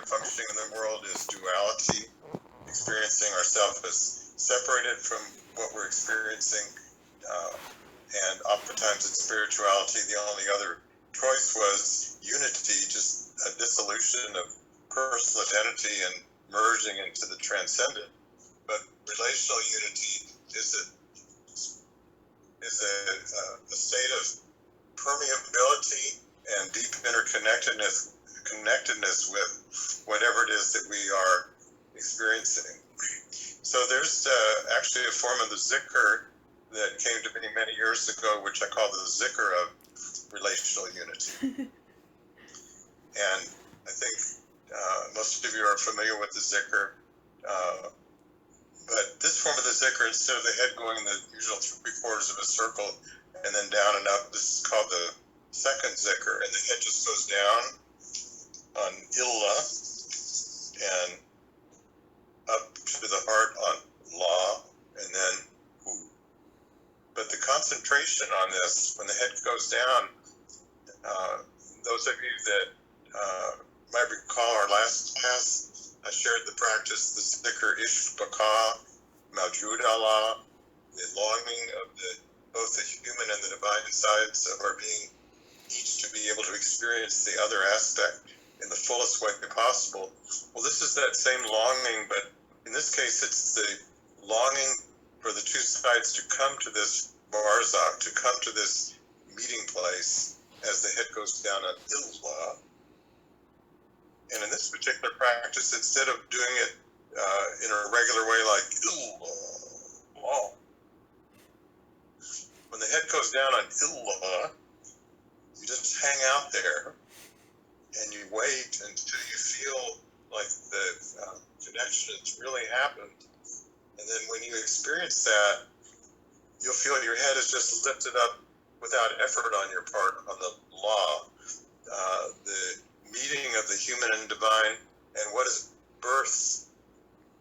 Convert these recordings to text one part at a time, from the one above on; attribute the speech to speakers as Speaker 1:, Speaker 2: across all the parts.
Speaker 1: of functioning in the world is duality, experiencing ourselves as separated from what we're experiencing, and oftentimes in spirituality, the only other choice was unity, just a dissolution of personal identity and merging into the transcendent. But relational unity is a state of permeability and deep connectedness with whatever it is that we are experiencing. So there's actually a form of the zikr that came to me many years ago, which I call the zikr of relational unity. And I think most of you are familiar with the zikr. But this form of the zikr, instead of the head going in the usual 3/4 of a circle and then down and up, this is called the second zikr, and the head just goes down on illa and up to the heart on la, and then hu. But the concentration on this, when the head goes down, those of you that might recall our last class, I shared the practice, the zikr ishbaka, mawjud Allah, the longing of both the human and the divine sides of our being, each to be able to experience the other aspect in the fullest way possible. Well, this is that same longing, but in this case, it's the longing for the two sides to come to this barzakh, to come to this meeting place as the head goes down on illah. And in this particular practice, instead of doing it in a regular way like illah, when the head goes down on illah, you just hang out there and you wait until you feel like the connection has really happened. And then when you experience that, you'll feel your head is just lifted up without effort on your part on the law. The meeting of the human and divine, and what is birthed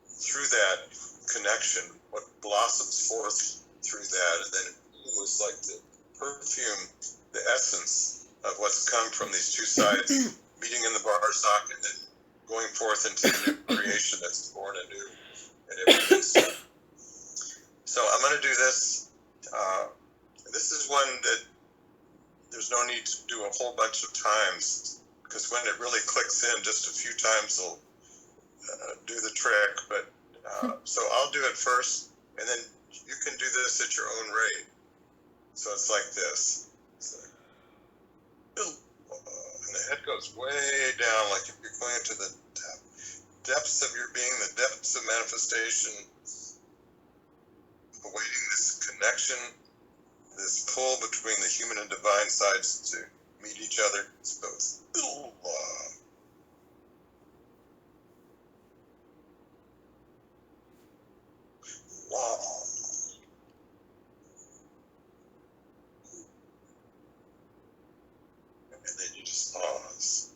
Speaker 1: through that connection, what blossoms forth through that, and then it was like the perfume, the essence of what's come from these two sides meeting in the barzakh and then going forth into the new creation that's born anew at every instant. So I'm going to do this. This is one that there's no need to do a whole bunch of times, because when it really clicks in, just a few times will do the trick. But so I'll do it first, and then you can do this at your own rate. So it's like this. It's like, and the head goes way down, like if you're going into the depths of your being, the depths of manifestation, awaiting this connection, this pull between the human and divine sides to meet each other. So it's and then you just pause.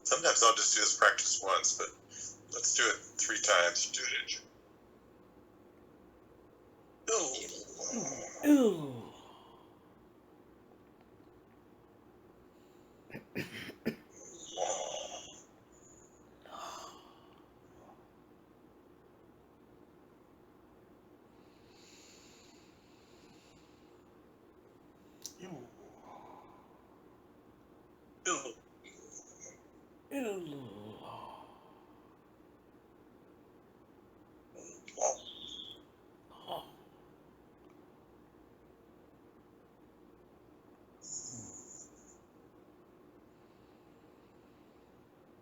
Speaker 1: Sometimes I'll just do this practice once, but let's do it 3 times. Do it.
Speaker 2: Ooh.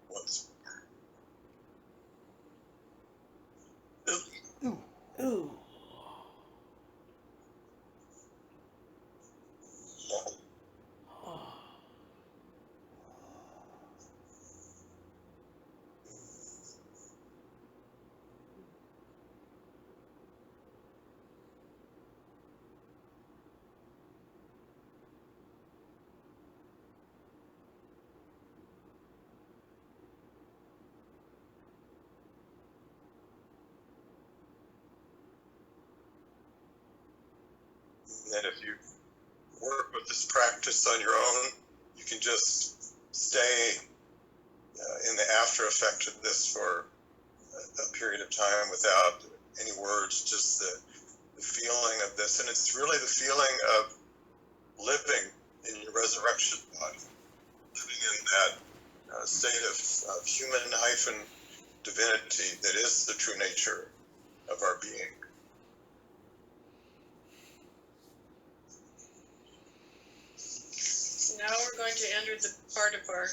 Speaker 1: Once.
Speaker 2: Ooh.
Speaker 1: And then if you work with this practice on your own, you can just stay in the after effect of this for a period of time without any words, just the feeling of this. And it's really the feeling of living in your resurrection body, living in that state of human-divinity that is the true nature of our being.
Speaker 2: Now we're going to enter the part of our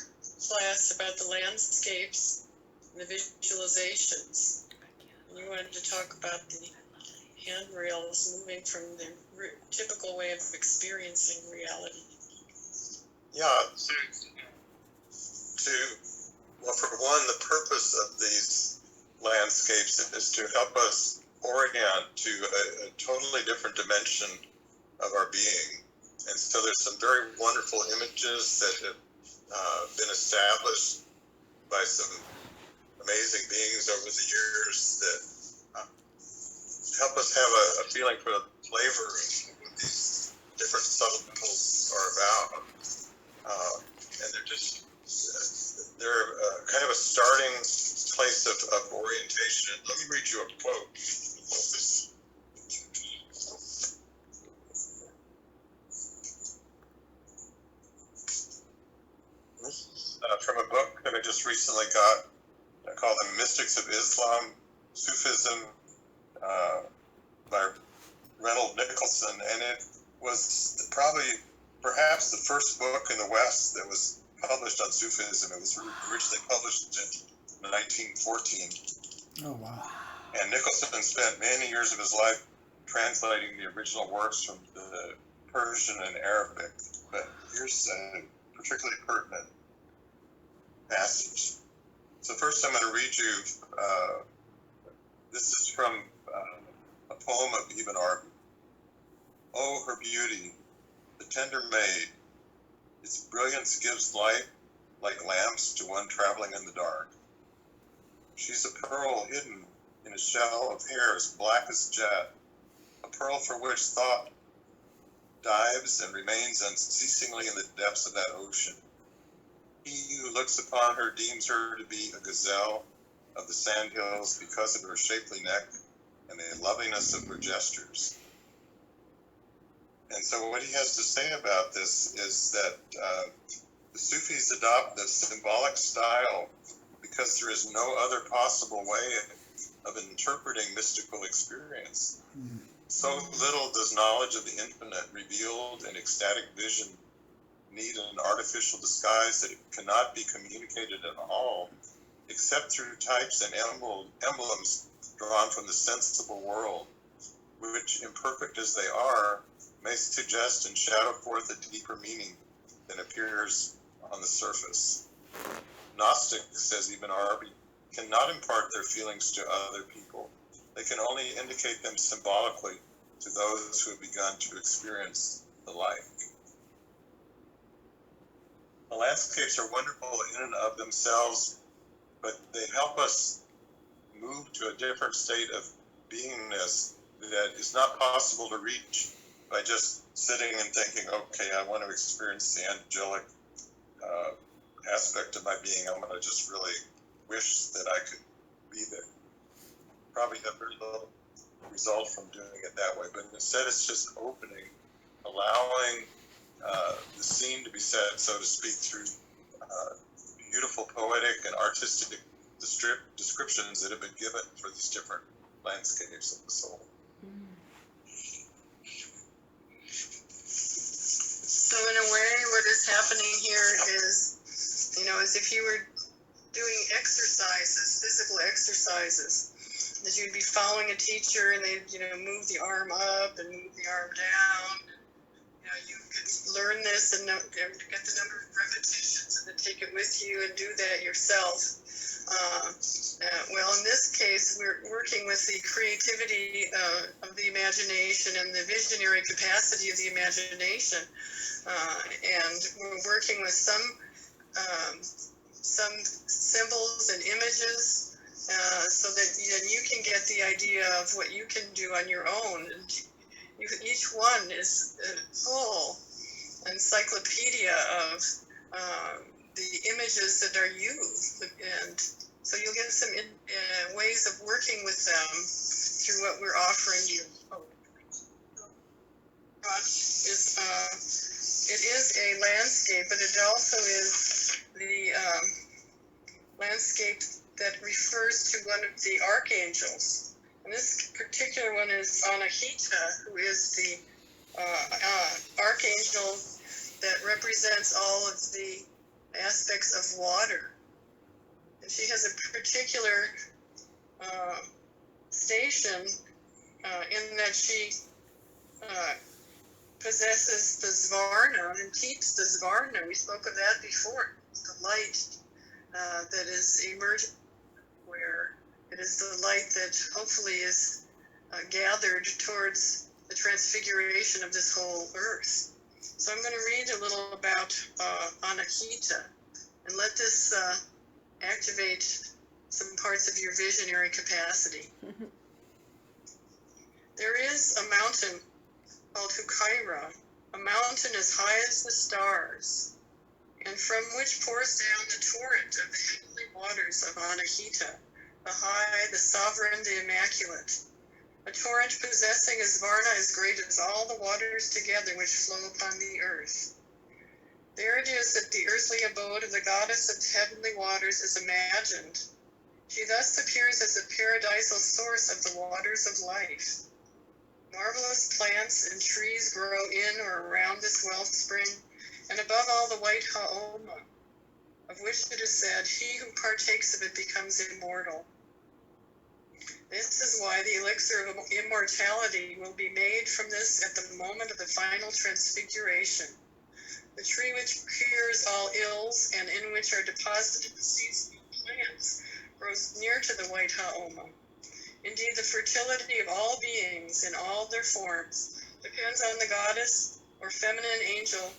Speaker 2: class about the landscapes and the visualizations. And you wanted to talk about the handrails moving from the typical way of experiencing reality.
Speaker 1: Yeah, well, for one, the purpose of these landscapes is to help us orient to a totally different dimension of our being. And so there's some very wonderful images that have been established by some amazing beings over the years that help us have a feeling for the flavor of what these different subtitles are about. And they're just, they're kind of a starting place of orientation. Let me read you a quote. This is from a book that I just recently got called The Mystics of Islam, Sufism, by Reynold Nicholson, and it was perhaps the first book in the West that was published on Sufism. It was originally published in 1914.
Speaker 3: Oh, wow.
Speaker 1: And Nicholson spent many years of his life translating the original works from the Persian and Arabic. But here's a particularly pertinent passage. So first I'm going to read you, this is from a poem of Ibn Arabi. Oh, her beauty, the tender maid, its brilliance gives light like lamps to one traveling in the dark. She's a pearl hidden in a shell of hair as black as jet, a pearl for which thought dives and remains unceasingly in the depths of that ocean. He who looks upon her deems her to be a gazelle of the sandhills because of her shapely neck and the loveliness of her gestures. And so what he has to say about this is that the Sufis adopt the symbolic style because there is no other possible way of interpreting mystical experience. So little does knowledge of the infinite revealed in ecstatic vision need an artificial disguise that it cannot be communicated at all, except through types and emblems drawn from the sensible world, which, imperfect as they are, may suggest and shadow forth a deeper meaning than appears on the surface. Gnostics, says Ibn Arabi, cannot impart their feelings to other people. They can only indicate them symbolically to those who have begun to experience the like. The landscapes are wonderful in and of themselves, but they help us move to a different state of beingness that is not possible to reach by just sitting and thinking, okay, I want to experience the angelic aspect of my being. I'm going to just really wish that I could be there. Probably have very little result from doing it that way, but instead it's just opening, allowing the scene to be set, so to speak, through beautiful poetic and artistic descriptions that have been given for these different landscapes of the soul.
Speaker 2: So in a way, what is happening here is, as if you were doing exercises, physical exercises, that you'd be following a teacher and they'd, move the arm up and move the arm down. You could learn this and get the number of repetitions and then take it with you and do that yourself. Well, in this case, we're working with the creativity of the imagination and the visionary capacity of the imagination. And we're working with some symbols and images so that you can get the idea of what you can do on your own. Each one is a full encyclopedia of the images that are used, and so you'll get some ways of working with them through what we're offering you. It is a landscape, but it also is the landscape that refers to one of the archangels. And this particular one is Onakita, who is the archangel that represents all of the aspects of water. And she has a particular station in that she possesses the Svarna and keeps the Svarna. We spoke of that before. The light that is emerging, where it is the light that hopefully is gathered towards the transfiguration of this whole earth. So I'm going to read a little about Onakita, and let this activate some parts of your visionary capacity. There is a mountain called Hukaira, a mountain as high as the stars, and from which pours down the torrent of the heavenly waters of Onakita, the high, the sovereign, the immaculate. A torrent possessing a Svarna as great as all the waters together which flow upon the earth. There it is that the earthly abode of the goddess of heavenly waters is imagined. She thus appears as a paradisal source of the waters of life. Marvelous plants and trees grow in or around this wellspring, and above all the white haoma, of which it is said, he who partakes of it becomes immortal. This is why the elixir of immortality will be made from this at the moment of the final transfiguration. The tree which cures all ills and in which are deposited the seeds of plants grows near to the white haoma. Indeed, the fertility of all beings in all their forms depends on the goddess or feminine angel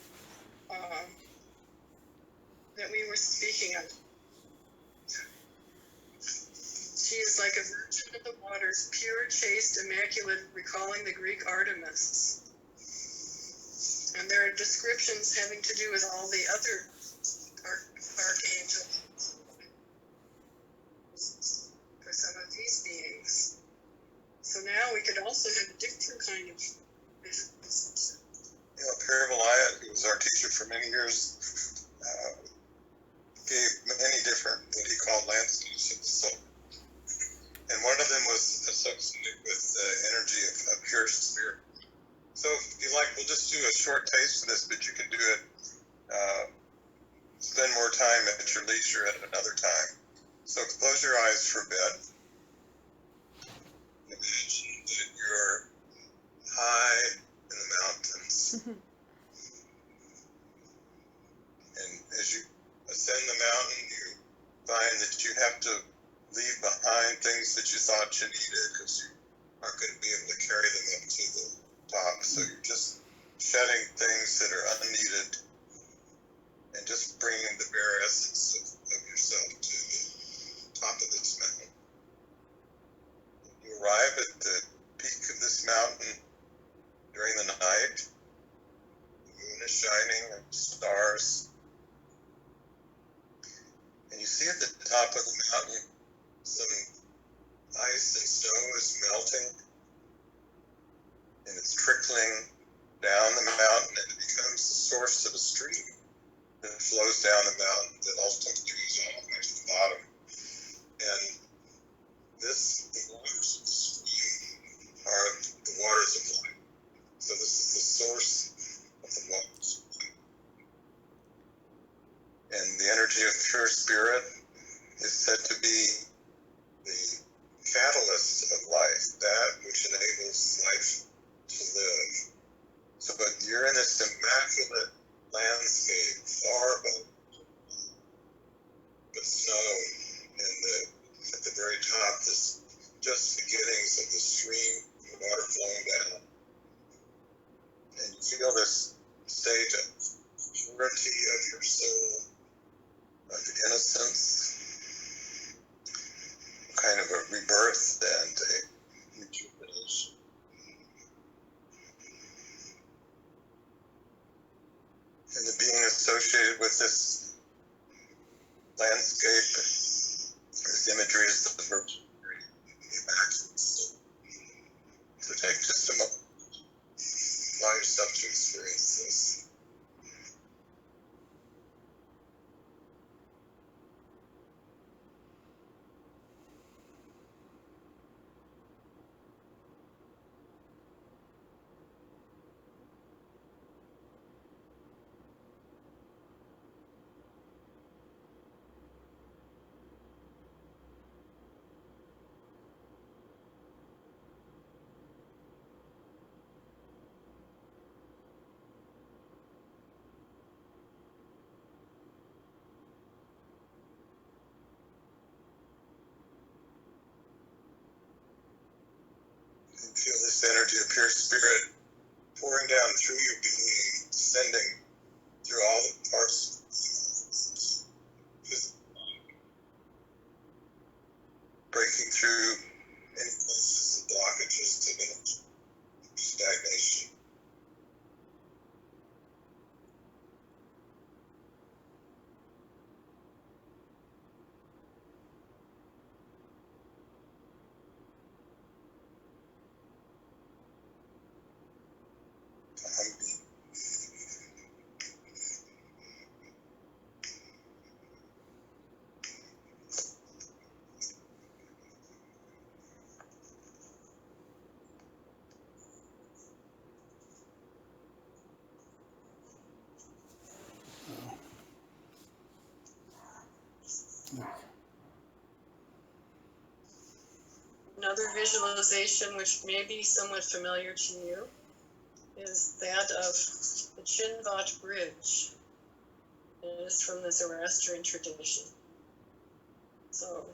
Speaker 2: that we were speaking of. She is like a virgin of the waters, pure, chaste, immaculate, recalling the Greek Artemis. And there are descriptions having to do with all the other archangels for some of these beings. So now we could also have a different kind of visions.
Speaker 1: Paramalaya, who was our teacher for many years, gave many different, what he called landscapes. So, and one of them was associated with the energy of pure spirit. So if you like, we'll just do a short taste of this, but you can do it, spend more time at your leisure at another time. So close your eyes for a bit. Imagine that you're high in the mountains. And as you ascend the mountain, you find that you have to leave behind things that you thought you needed because you aren't going to be able to carry them up to the top. So you're just shedding things that are unneeded and just bringing the bare essence of yourself to the top of this mountain. You arrive at the peak of this mountain during the night. The moon is shining and stars. And you see at the top of the mountain some ice and snow is melting, and it's trickling down the mountain, and it becomes the source of a stream that flows down the mountain that ultimately goes all the way to the bottom. And the waters of the stream are the waters of life. So this is the source of the waters of life. And the energy of pure spirit is said to be the catalyst of life, that which enables life to live. So, but you're in this immaculate landscape, far above the snow, and at the very top, this just beginnings of the stream, the water flowing down. And you feel this state of purity of your soul, of innocence, kind of a rebirth and a rejuvenation. And the being associated with this landscape. There's imagery as the verbs imagines. So take just a moment. Allow yourself to experience this. And feel this energy of pure spirit pouring down through your being, descending through all the parts of the physical body, breaking through any places of blockages to the stagnation.
Speaker 2: Another visualization, which may be somewhat familiar to you, is that of the Chinbot Bridge. It is from the Zoroastrian tradition. So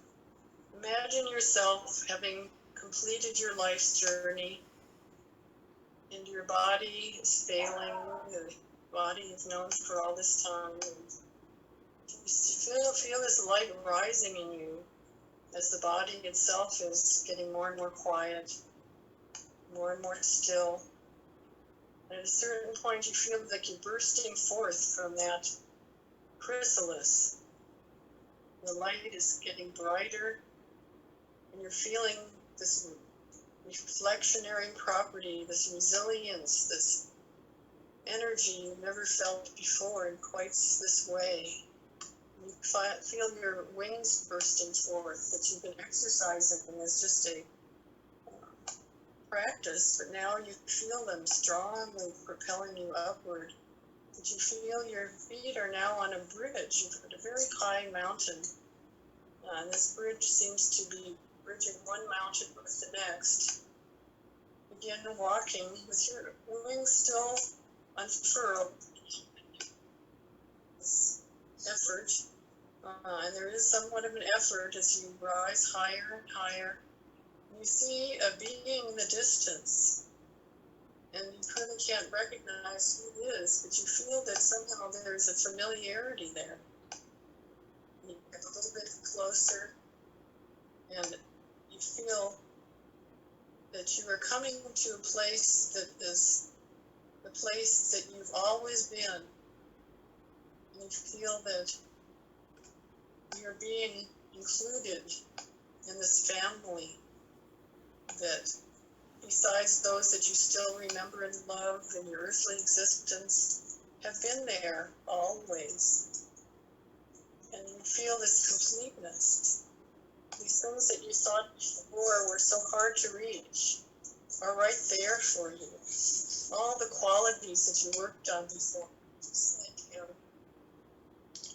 Speaker 2: imagine yourself having completed your life's journey, and your body is failing, your body is known for all this time. And you feel this light rising in you as the body itself is getting more and more quiet, more and more still. And at a certain point, you feel like you're bursting forth from that chrysalis. The light is getting brighter, and you're feeling this reflectionary property, this resilience, this energy you've never felt before in quite this way. You feel your wings bursting forth, that you've been exercising as just a practice, but now you feel them strongly propelling you upward. That you feel your feet are now on a bridge. You've got a very high mountain. And this bridge seems to be bridging one mountain with the next. Begin walking with your wings still unfurled. This effort. And there is somewhat of an effort as you rise higher and higher. You see a being in the distance, and you kind of can't recognize who it is, but you feel that somehow there's a familiarity there. You get a little bit closer, and you feel that you are coming to a place that is the place that you've always been. And you feel that you're being included in this family, that besides those that you still remember and love in your earthly existence, have been there always. And you feel this completeness. These things that you thought before were so hard to reach are right there for you. All the qualities that you worked on before, just like,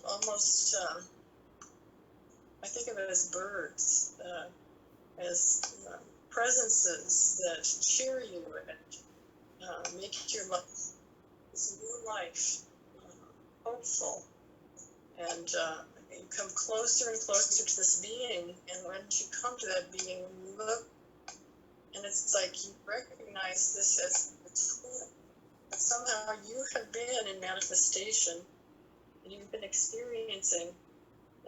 Speaker 2: almost, I think of it as birds, as presences that cheer you and make your life, this new life, hopeful. And you come closer and closer to this being, and when you come to that being, you look, and it's like you recognize this as the twin. But somehow you have been in manifestation, and you've been experiencing,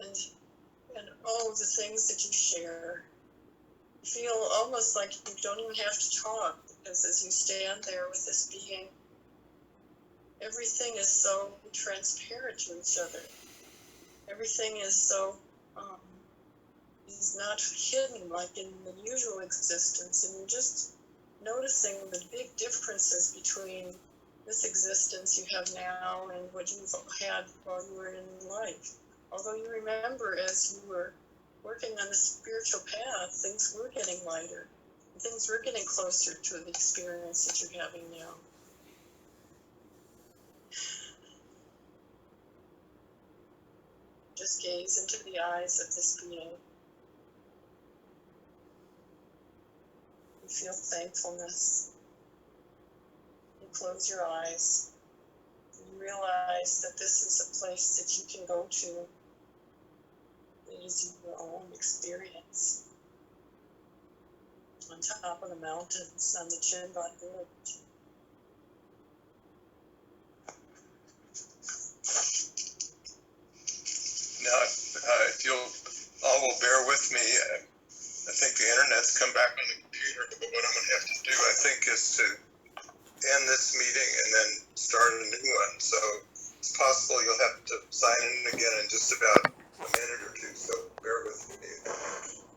Speaker 2: and oh, the things that you share. You feel almost like you don't even have to talk, because as you stand there with this being, everything is so transparent to each other. everything is so, is not hidden like in the usual existence, and you're just noticing the big differences between this existence you have now and what you've had while you were in life. Although you remember as you were working on the spiritual path, things were getting lighter. Things were getting closer to the experience that you're having now. Just gaze into the eyes of this being. You feel thankfulness. You close your eyes. You realize that this is a place that you can go to. It is your own experience. On top of the mountains, on the Chinbot Bridge.
Speaker 1: Now, if you'll all will bear with me, I think the internet's come back on the computer, but what I'm going to have to do, I think, is to end this meeting and then start a new one. So it's possible you'll have to sign in again in just about a minute or two, so bear with me.